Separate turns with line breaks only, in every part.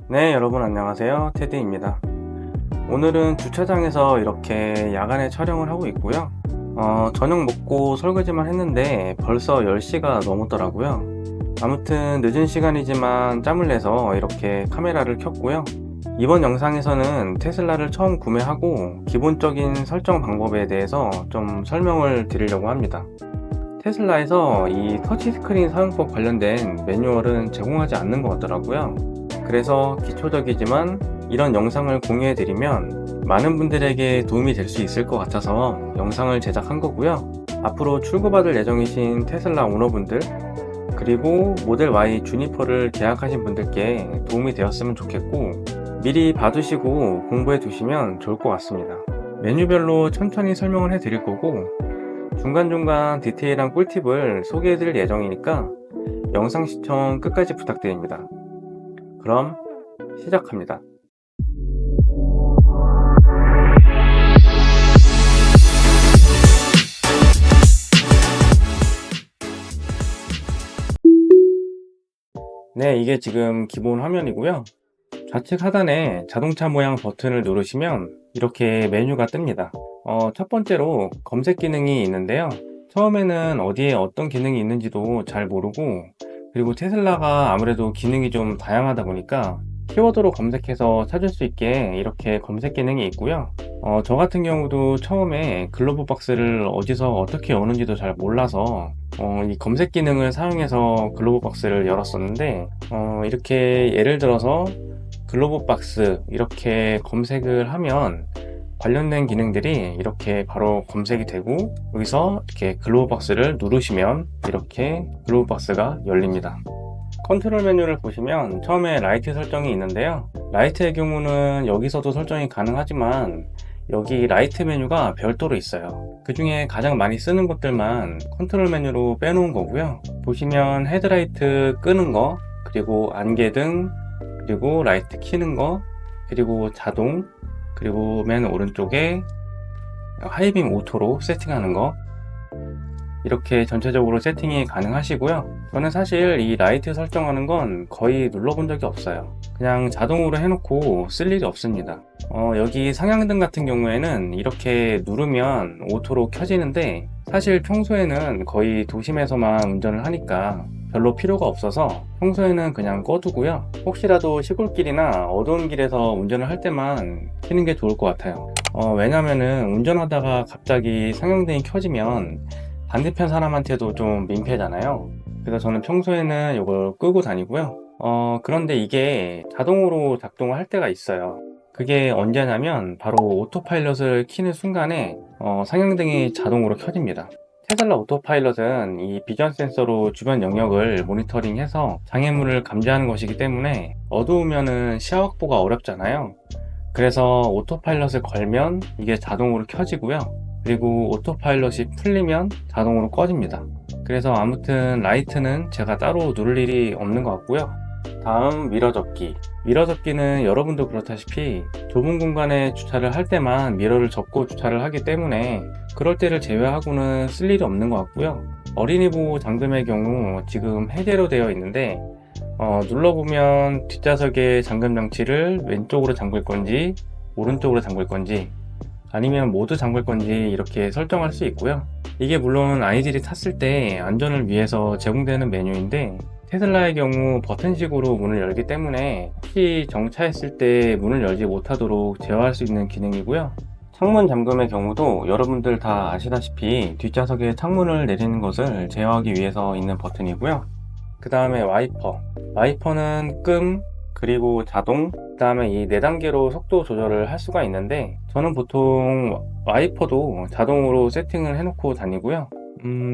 네, 여러분 안녕하세요. 테드입니다. 오늘은 주차장에서 이렇게 야간에 촬영을 하고 있고요. 저녁 먹고 설거지만 했는데 벌써 10시가 넘었더라고요. 아무튼 늦은 시간이지만 짬을 내서 이렇게 카메라를 켰고요. 이번 영상에서는 테슬라를 처음 구매하고 기본적인 설정 방법에 대해서 좀 설명을 드리려고 합니다. 테슬라에서 이 터치스크린 사용법 관련된 매뉴얼은 제공하지 않는 것 같더라고요. 그래서 기초적이지만 이런 영상을 공유해 드리면 많은 분들에게 도움이 될 수 있을 것 같아서 영상을 제작한 거고요. 앞으로 출고받을 예정이신 테슬라 오너분들, 그리고 모델 Y 주니퍼를 계약하신 분들께 도움이 되었으면 좋겠고, 미리 봐두시고 공부해 두시면 좋을 것 같습니다. 메뉴별로 천천히 설명을 해 드릴 거고, 중간중간 디테일한 꿀팁을 소개해 드릴 예정이니까 영상 시청 끝까지 부탁드립니다. 그럼 시작합니다. 네, 이게 지금 기본 화면이고요. 좌측 하단에 자동차 모양 버튼을 누르시면 이렇게 메뉴가 뜹니다. 첫 번째로 검색 기능이 있는데요. 처음에는 어디에 어떤 기능이 있는지도 잘 모르고, 그리고 테슬라가 아무래도 기능이 좀 다양하다 보니까 키워드로 검색해서 찾을 수 있게 이렇게 검색 기능이 있고요. 저 같은 경우도 처음에 글로브 박스를 어디서 어떻게 여는지도 잘 몰라서 이 검색 기능을 사용해서 글로브 박스를 열었었는데, 이렇게 예를 들어서 글로브 박스 이렇게 검색을 하면 관련된 기능들이 이렇게 바로 검색이 되고, 여기서 이렇게 글로브 박스를 누르시면 이렇게 글로브 박스가 열립니다. 컨트롤 메뉴를 보시면 처음에 라이트 설정이 있는데요. 라이트의 경우는 여기서도 설정이 가능하지만 여기 라이트 메뉴가 별도로 있어요. 그 중에 가장 많이 쓰는 것들만 컨트롤 메뉴로 빼놓은 거고요. 보시면 헤드라이트 끄는 거, 그리고 안개등, 그리고 라이트 켜는 거, 그리고 자동, 그리고 맨 오른쪽에 하이빔 오토로 세팅하는 거, 이렇게 전체적으로 세팅이 가능하시고요. 저는 사실 이 라이트 설정하는 건 거의 눌러본 적이 없어요. 그냥 자동으로 해놓고 쓸 일이 없습니다. 여기 상향등 같은 경우에는 이렇게 누르면 오토로 켜지는데, 사실 평소에는 거의 도심에서만 운전을 하니까 별로 필요가 없어서 평소에는 그냥 꺼두고요. 혹시라도 시골길이나 어두운 길에서 운전을 할 때만 켜는 게 좋을 것 같아요. 왜냐면은 운전하다가 갑자기 상향등이 켜지면 반대편 사람한테도 좀 민폐잖아요. 그래서 저는 평소에는 이걸 끄고 다니고요. 그런데 이게 자동으로 작동을 할 때가 있어요. 그게 언제냐면 바로 오토파일럿을 키는 순간에 상향등이 자동으로 켜집니다. 테슬라 오토파일럿은 이 비전 센서로 주변 영역을 모니터링해서 장애물을 감지하는 것이기 때문에 어두우면은 시야 확보가 어렵잖아요. 그래서 오토파일럿을 걸면 이게 자동으로 켜지고요. 그리고 오토파일럿이 풀리면 자동으로 꺼집니다. 그래서 아무튼 라이트는 제가 따로 누를 일이 없는 것 같고요. 다음 미러 접기. 미러 접기는 여러분도 그렇다시피 좁은 공간에 주차를 할 때만 미러를 접고 주차를 하기 때문에 그럴 때를 제외하고는 쓸 일이 없는 것 같고요. 어린이 보호 잠금의 경우 지금 해제로 되어 있는데, 눌러보면 뒷좌석의 잠금 장치를 왼쪽으로 잠글 건지 오른쪽으로 잠글 건지 아니면 모두 잠글 건지 이렇게 설정할 수 있고요. 이게 물론 아이들이 탔을 때 안전을 위해서 제공되는 메뉴인데, 테슬라의 경우 버튼식으로 문을 열기 때문에 혹시 정차했을 때 문을 열지 못하도록 제어할 수 있는 기능이고요. 창문 잠금의 경우도 여러분들 다 아시다시피 뒷좌석에 창문을 내리는 것을 제어하기 위해서 있는 버튼이고요. 그 다음에 와이퍼는 끔, 그리고 자동, 그 다음에 이 4단계로 속도 조절을 할 수가 있는데, 저는 보통 와이퍼도 자동으로 세팅을 해놓고 다니고요.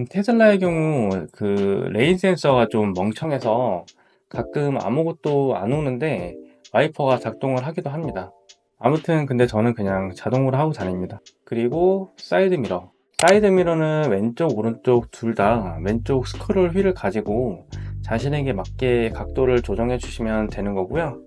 테슬라의 경우 그 레인 센서가 좀 멍청해서 가끔 아무것도 안 오는데 와이퍼가 작동을 하기도 합니다. 아무튼 근데 저는 그냥 자동으로 하고 다닙니다. 그리고 사이드 미러는 왼쪽 오른쪽 둘 다 왼쪽 스크롤 휠을 가지고 자신에게 맞게 각도를 조정해 주시면 되는 거고요.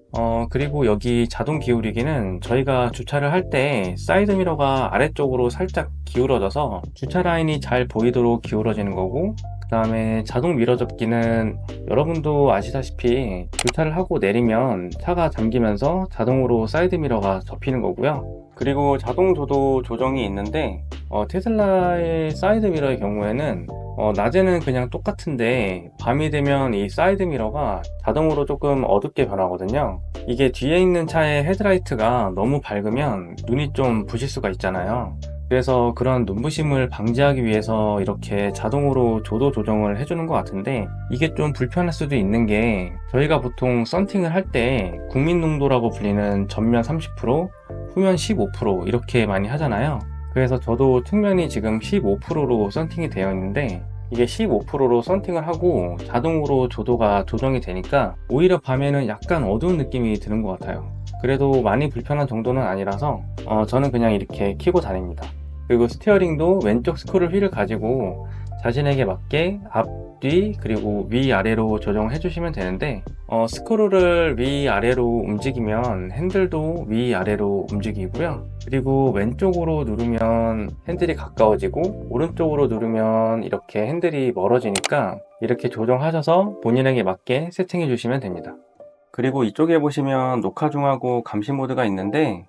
그리고 여기 자동 기울이기는 저희가 주차를 할 때 사이드 미러가 아래쪽으로 살짝 기울어져서 주차 라인이 잘 보이도록 기울어지는 거고, 그 다음에 자동 미러 접기는 여러분도 아시다시피 주차를 하고 내리면 차가 잠기면서 자동으로 사이드 미러가 접히는 거고요. 그리고 자동 조도 조정이 있는데 테슬라의 사이드 미러의 경우에는 낮에는 그냥 똑같은데 밤이 되면 이 사이드 미러가 자동으로 조금 어둡게 변하거든요. 이게 뒤에 있는 차의 헤드라이트가 너무 밝으면 눈이 좀 부실 수가 있잖아요. 그래서 그런 눈부심을 방지하기 위해서 이렇게 자동으로 조도 조정을 해주는 것 같은데, 이게 좀 불편할 수도 있는 게, 저희가 보통 썬팅을 할 때 국민농도라고 불리는 전면 30%, 후면 15% 이렇게 많이 하잖아요. 그래서 저도 측면이 지금 15%로 썬팅이 되어 있는데, 이게 15%로 썬팅을 하고 자동으로 조도가 조정이 되니까 오히려 밤에는 약간 어두운 느낌이 드는 것 같아요. 그래도 많이 불편한 정도는 아니라서 저는 그냥 이렇게 켜고 다닙니다. 그리고 스티어링도 왼쪽 스크롤 휠을 가지고 자신에게 맞게 앞, 뒤, 그리고 위아래로 조정을 해주시면 되는데, 스크롤을 위아래로 움직이면 핸들도 위아래로 움직이고요. 그리고 왼쪽으로 누르면 핸들이 가까워지고, 오른쪽으로 누르면 이렇게 핸들이 멀어지니까 이렇게 조정하셔서 본인에게 맞게 세팅해 주시면 됩니다. 그리고 이쪽에 보시면 녹화 중하고 감시 모드가 있는데,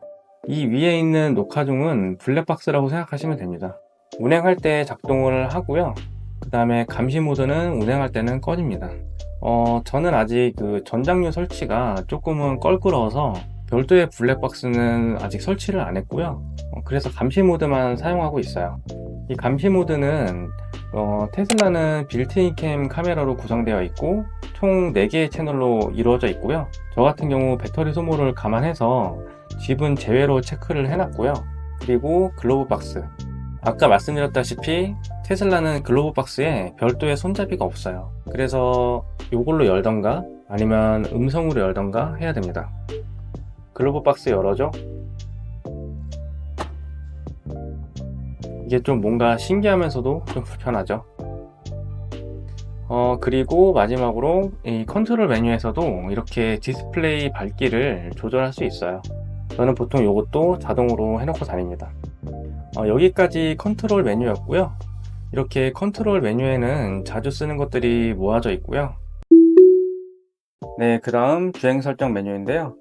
이 위에 있는 녹화 중은 블랙박스라고 생각하시면 됩니다. 운행할 때 작동을 하고요. 그 다음에 감시 모드는 운행할 때는 꺼집니다. 저는 아직 그 전장류 설치가 조금은 껄끄러워서 별도의 블랙박스는 아직 설치를 안 했고요. 그래서 감시 모드만 사용하고 있어요. 이 감시 모드는 테슬라는 빌트인 캠 카메라로 구성되어 있고 총 4개의 채널로 이루어져 있고요. 저 같은 경우 배터리 소모를 감안해서 집은 제외로 체크를 해놨고요. 그리고 글로브 박스, 아까 말씀드렸다시피 테슬라는 글로브 박스에 별도의 손잡이가 없어요. 그래서 이걸로 열던가 아니면 음성으로 열던가 해야 됩니다. 글로브 박스 열어줘. 이게 좀 뭔가 신기하면서도 좀 불편하죠. 그리고 마지막으로 이 컨트롤 메뉴에서도 이렇게 디스플레이 밝기를 조절할 수 있어요. 저는 보통 이것도 자동으로 해놓고 다닙니다. 여기까지 컨트롤 메뉴였고요. 이렇게 컨트롤 메뉴에는 자주 쓰는 것들이 모아져 있고요. 네, 그 다음 주행 설정 메뉴인데요.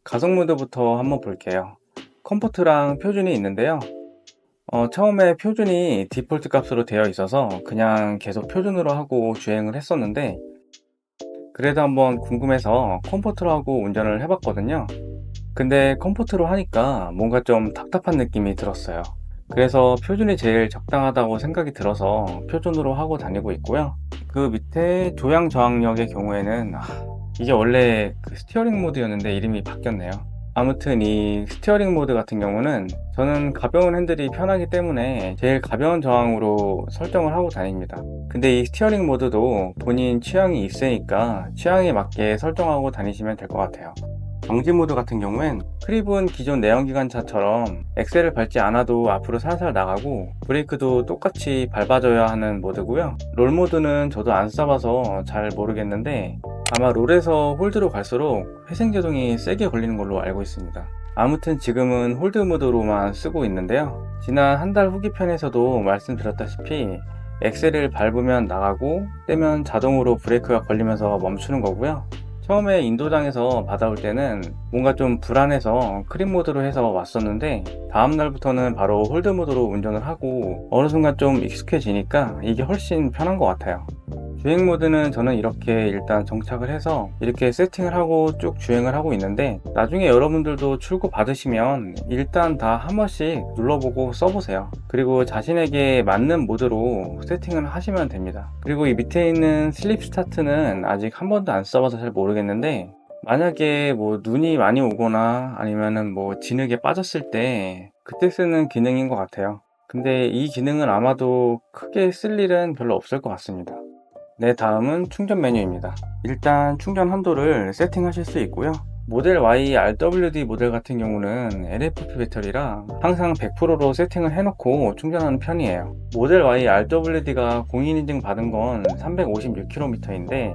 가속 모드부터 한번 볼게요. 컴포트랑 표준이 있는데요. 처음에 표준이 디폴트 값으로 되어 있어서 그냥 계속 표준으로 하고 주행을 했었는데, 그래도 한번 궁금해서 컴포트로 하고 운전을 해봤거든요. 근데 컴포트로 하니까 뭔가 좀 답답한 느낌이 들었어요. 그래서 표준이 제일 적당하다고 생각이 들어서 표준으로 하고 다니고 있고요. 그 밑에 조향 저항력의 경우에는 이게 원래 그 스티어링 모드였는데 이름이 바뀌었네요. 아무튼 이 스티어링 모드 같은 경우는 저는 가벼운 핸들이 편하기 때문에 제일 가벼운 저항으로 설정을 하고 다닙니다. 근데 이 스티어링 모드도 본인 취향이 있으니까 취향에 맞게 설정하고 다니시면 될 것 같아요. 정지 모드 같은 경우엔 크립은 기존 내연기관차처럼 엑셀을 밟지 않아도 앞으로 살살 나가고, 브레이크도 똑같이 밟아줘야 하는 모드고요. 롤 모드는 저도 안 써봐서 잘 모르겠는데 아마 롤에서 홀드로 갈수록 회생제동이 세게 걸리는 걸로 알고 있습니다. 아무튼 지금은 홀드 모드로만 쓰고 있는데요. 지난 한 달 후기 편에서도 말씀드렸다시피 엑셀을 밟으면 나가고 떼면 자동으로 브레이크가 걸리면서 멈추는 거고요. 처음에 인도장에서 받아올 때는 뭔가 좀 불안해서 크립 모드로 해서 왔었는데, 다음날부터는 바로 홀드 모드로 운전을 하고 어느 순간 좀 익숙해지니까 이게 훨씬 편한 것 같아요. 주행 모드는 저는 이렇게 일단 정착을 해서 이렇게 세팅을 하고 쭉 주행을 하고 있는데, 나중에 여러분들도 출고 받으시면 일단 다 한 번씩 눌러보고 써보세요. 그리고 자신에게 맞는 모드로 세팅을 하시면 됩니다. 그리고 이 밑에 있는 슬립 스타트는 아직 한 번도 안 써봐서 잘 모르겠는데, 만약에 뭐 눈이 많이 오거나 아니면은 뭐 진흙에 빠졌을 때 그때 쓰는 기능인 것 같아요. 근데 이 기능은 아마도 크게 쓸 일은 별로 없을 것 같습니다. 네, 다음은 충전 메뉴입니다. 일단 충전 한도를 세팅하실 수 있고요. 모델 Y RWD 모델 같은 경우는 LFP 배터리라 항상 100%로 세팅을 해놓고 충전하는 편이에요. 모델 Y RWD가 공인인증 받은 건 356km인데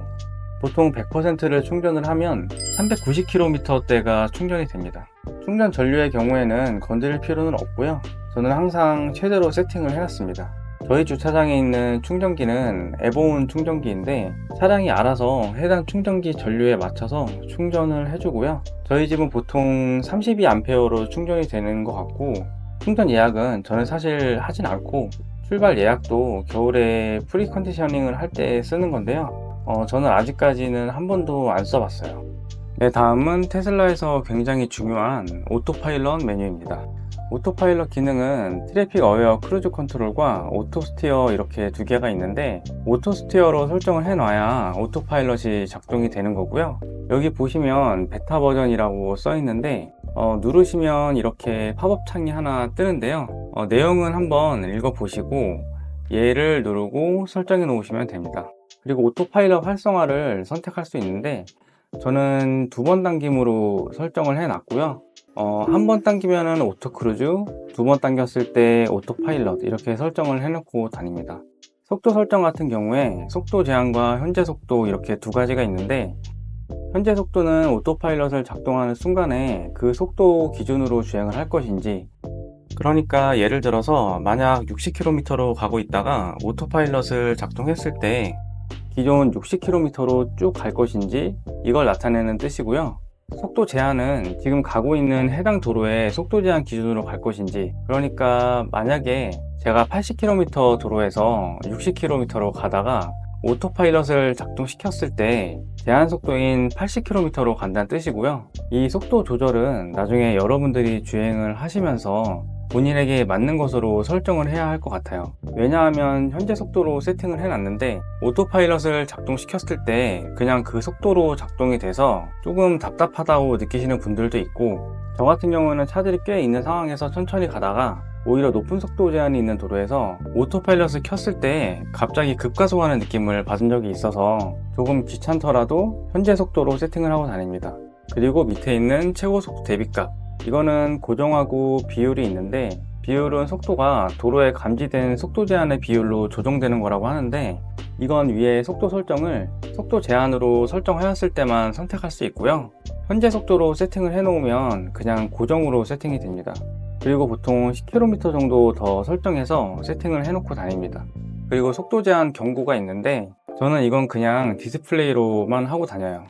보통 100%를 충전을 하면 390km대가 충전이 됩니다. 충전 전류의 경우에는 건드릴 필요는 없고요. 저는 항상 최대로 세팅을 해놨습니다. 저희 주차장에 있는 충전기는 에버온 충전기인데 차량이 알아서 해당 충전기 전류에 맞춰서 충전을 해주고요. 저희 집은 보통 32A로 충전이 되는 것 같고, 충전 예약은 저는 사실 하진 않고 출발 예약도 겨울에 프리 컨디셔닝을 할 때 쓰는 건데요. 저는 아직까지는 한 번도 안 써봤어요. 네, 다음은 테슬라에서 굉장히 중요한 오토파일럿 메뉴입니다. 오토파일럿 기능은 트래픽 어웨어 크루즈 컨트롤과 오토 스티어 이렇게 두 개가 있는데, 오토 스티어로 설정을 해놔야 오토파일럿이 작동이 되는 거고요. 여기 보시면 베타 버전이라고 써 있는데 누르시면 이렇게 팝업 창이 하나 뜨는데요. 내용은 한번 읽어 보시고 얘를 누르고 설정해 놓으시면 됩니다. 그리고 오토파일럿 활성화를 선택할 수 있는데 저는 2번 당김으로 설정을 해 놨고요. 한 번 당기면은 오토 크루즈, 2번 당겼을 때 오토파일럿 이렇게 설정을 해 놓고 다닙니다. 속도 설정 같은 경우에 속도 제한과 현재 속도 이렇게 두 가지가 있는데, 현재 속도는 오토파일럿을 작동하는 순간에 그 속도 기준으로 주행을 할 것인지, 그러니까 예를 들어서 만약 60km로 가고 있다가 오토파일럿을 작동했을 때 기존 60km로 쭉 갈 것인지 이걸 나타내는 뜻이고요. 속도 제한은 지금 가고 있는 해당 도로의 속도 제한 기준으로 갈 것인지, 그러니까 만약에 제가 80km 도로에서 60km로 가다가 오토파일럿을 작동시켰을 때 제한 속도인 80km로 간다는 뜻이고요. 이 속도 조절은 나중에 여러분들이 주행을 하시면서 본인에게 맞는 것으로 설정을 해야 할 것 같아요. 왜냐하면 현재 속도로 세팅을 해놨는데 오토파일럿을 작동시켰을 때 그냥 그 속도로 작동이 돼서 조금 답답하다고 느끼시는 분들도 있고, 저 같은 경우는 차들이 꽤 있는 상황에서 천천히 가다가 오히려 높은 속도 제한이 있는 도로에서 오토파일럿을 켰을 때 갑자기 급가속하는 느낌을 받은 적이 있어서 조금 귀찮더라도 현재 속도로 세팅을 하고 다닙니다. 그리고 밑에 있는 최고 속도 대비값, 이거는 고정하고 비율이 있는데, 비율은 속도가 도로에 감지된 속도 제한의 비율로 조정되는 거라고 하는데, 이건 위에 속도 설정을 속도 제한으로 설정하였을 때만 선택할 수 있고요. 현재 속도로 세팅을 해 놓으면 그냥 고정으로 세팅이 됩니다. 그리고 보통 10km 정도 더 설정해서 세팅을 해 놓고 다닙니다. 그리고 속도 제한 경고가 있는데 저는 이건 그냥 디스플레이로만 하고 다녀요.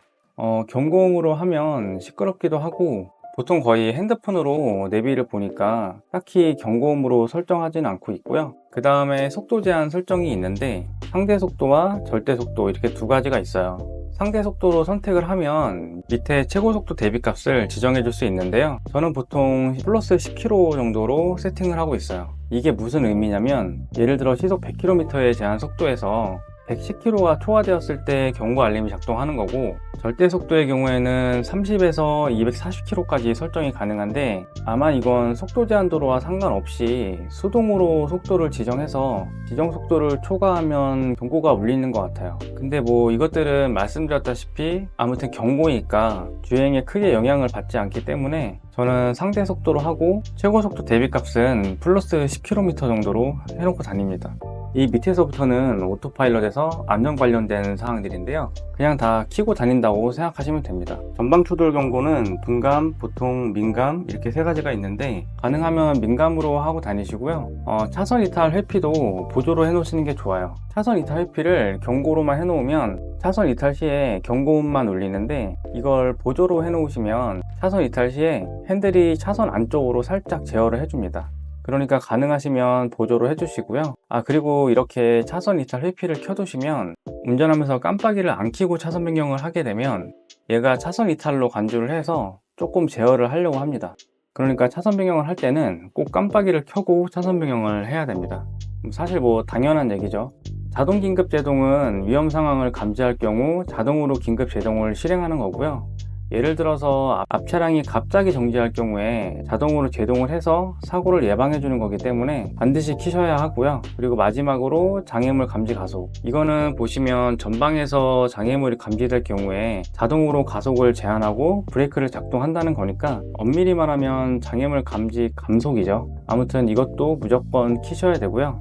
경고음으로 하면 시끄럽기도 하고, 보통 거의 핸드폰으로 내비를 보니까 딱히 경고음으로 설정하지는 않고 있고요. 그 다음에 속도 제한 설정이 있는데 상대 속도와 절대 속도 이렇게 두 가지가 있어요. 상대 속도로 선택을 하면 밑에 최고 속도 대비값을 지정해 줄 수 있는데요. 저는 보통 플러스 10km 정도로 세팅을 하고 있어요. 이게 무슨 의미냐면, 예를 들어 시속 100km의 제한 속도에서 110km가 초과되었을 때 경고 알림이 작동하는 거고, 절대 속도의 경우에는 30에서 240km까지 설정이 가능한데, 아마 이건 속도 제한 도로와 상관없이 수동으로 속도를 지정해서 지정 속도를 초과하면 경고가 울리는 것 같아요. 근데 뭐 이것들은 말씀드렸다시피 아무튼 경고니까 주행에 크게 영향을 받지 않기 때문에 저는 상대 속도로 하고 최고 속도 대비값은 플러스 10km 정도로 해놓고 다닙니다. 이 밑에서부터는 오토파일럿에서 안전 관련된 사항들인데요. 그냥 다 켜고 다닌다고 생각하시면 됩니다. 전방 추돌 경고는 분감, 보통, 민감 이렇게 세 가지가 있는데, 가능하면 민감으로 하고 다니시고요. 차선 이탈 회피도 보조로 해놓으시는 게 좋아요. 차선 이탈 회피를 경고로만 해놓으면 차선 이탈 시에 경고음만 울리는데, 이걸 보조로 해놓으시면 차선 이탈 시에 핸들이 차선 안쪽으로 살짝 제어를 해줍니다. 그러니까 가능하시면 보조로 해주시고요. 그리고 이렇게 차선 이탈 회피를 켜두시면 운전하면서 깜빡이를 안 켜고 차선 변경을 하게 되면 얘가 차선 이탈로 간주를 해서 조금 제어를 하려고 합니다. 그러니까 차선 변경을 할 때는 꼭 깜빡이를 켜고 차선 변경을 해야 됩니다. 사실 뭐 당연한 얘기죠. 자동 긴급 제동은 위험 상황을 감지할 경우 자동으로 긴급 제동을 실행하는 거고요. 예를 들어서 앞 차량이 갑자기 정지할 경우에 자동으로 제동을 해서 사고를 예방해 주는 거기 때문에 반드시 켜셔야 하고요. 그리고 마지막으로 장애물 감지 가속, 이거는 보시면 전방에서 장애물이 감지될 경우에 자동으로 가속을 제한하고 브레이크를 작동한다는 거니까 엄밀히 말하면 장애물 감지 감속이죠. 아무튼 이것도 무조건 켜셔야 되고요.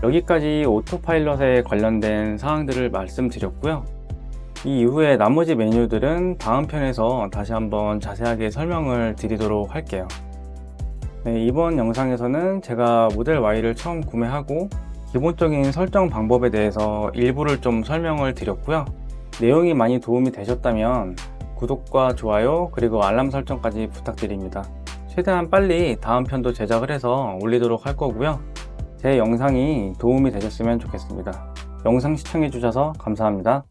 여기까지 오토파일럿에 관련된 사항들을 말씀드렸고요. 이 이후에 나머지 메뉴들은 다음 편에서 다시 한번 자세하게 설명을 드리도록 할게요. 네, 이번 영상에서는 제가 모델 Y를 처음 구매하고 기본적인 설정 방법에 대해서 일부를 좀 설명을 드렸고요. 내용이 많이 도움이 되셨다면 구독과 좋아요 그리고 알람 설정까지 부탁드립니다. 최대한 빨리 다음 편도 제작을 해서 올리도록 할 거고요. 제 영상이 도움이 되셨으면 좋겠습니다. 영상 시청해 주셔서 감사합니다.